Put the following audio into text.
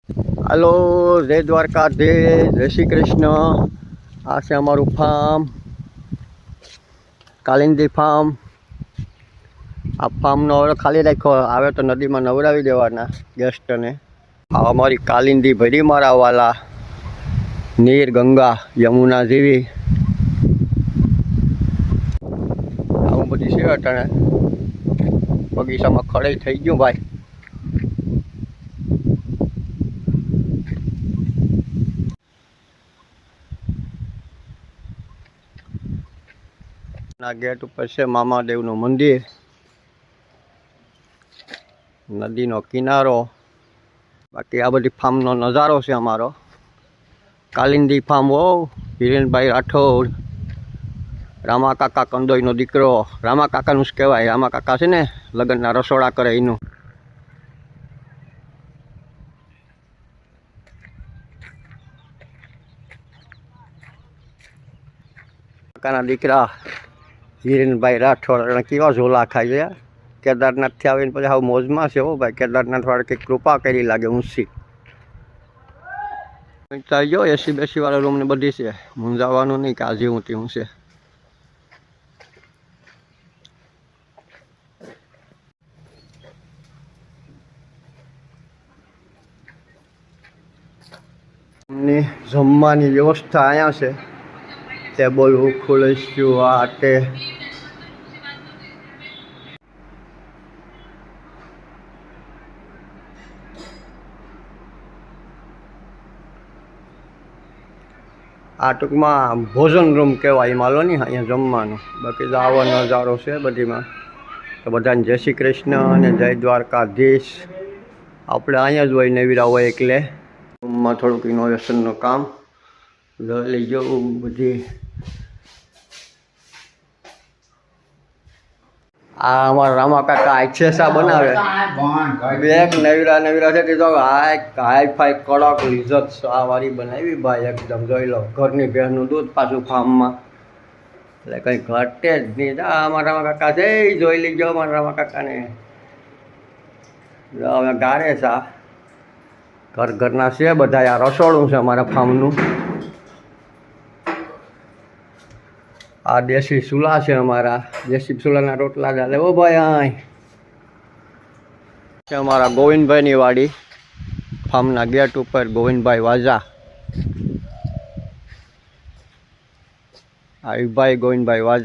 Hello जय द्वारकाधीश जय श्री कृष्ण। आ से अमारू फार्म कालिंदी फार्म। आ फार्म नो हवे खाली राख्यो आवे तो नदी में नवरावी देवाना गेस्ट ने। आ अमारी कालिंदी भरी मारावाला नीर गंगा यमुना जेवी आવું બધી છે અટાણે બગીચામાં ખડાઈ થઈ ગયું ભાઈ। ना गेट पर से मामादेवनु मंदिर, नदी नो किनारो। बाकी आ बधी फार्म नो नजारो से अमारो कालिंदी फार्म। हो हिरेनभाई राठौड़ रामा काका कंदोई नो दीकरो रामा काका नुं कहेवाय। रामा काका छे ने लग्नना रसोड़ा करे एनु। काकाना दीकरा हिरेनभाई राठौड़ केवा झोला खाय छे। केदारनाथ थी आवीने पछी हाव मोजमां छे हो भाई। केदारनाथ वाळा के कृपा करी लागे ऊंची। जो एसी बेसी वाला रूम ने बधी छे मूंझावानुं नहीं के आ जेवुं तेवुं छे। जमवानी व्यवस्था अहींया छे। टेबल खुलस्यु आ ते आ टूंकमां भोजन रूम कहेवाय मालो नहीं अहींया जमवानुं। बाकी तो आવો नजारो छे बधीमां। तो बधाने जय श्री कृष्ण अने जय द्वारकाधीश। आपणे अहींया ज होय नेवीरा होय एकले रूममां थोडुंक इनोवेशननुं काम लई जो बधी। आ हमारा रामा काका एक्सेसा बनावे एक नवीरा नवीरा थी तो हाई फाई कड़क लिज्जत सा वाली बनावी भाई। एकदम जोई लो घरनी भैंसनुं दूध पाछुं फार्म में એટલે कहीं घटे ज नहीं। अमारा रामा काका छे जोई लीजो अमारा रामा काका ने हवे गारे सा घर घरना छे बधा। आ रसोड़ुं छे अमारा फार्मनुं। आ देसी चूल्हा है हमारा। देसी चूल्हा रोटला डाले वो भाई। आई हमारा गोविंद भाई नी वाड़ी फार्म ना गेट ऊपर गोविंद भाई वाजा। आई भाई गोविंद भाई वाजा।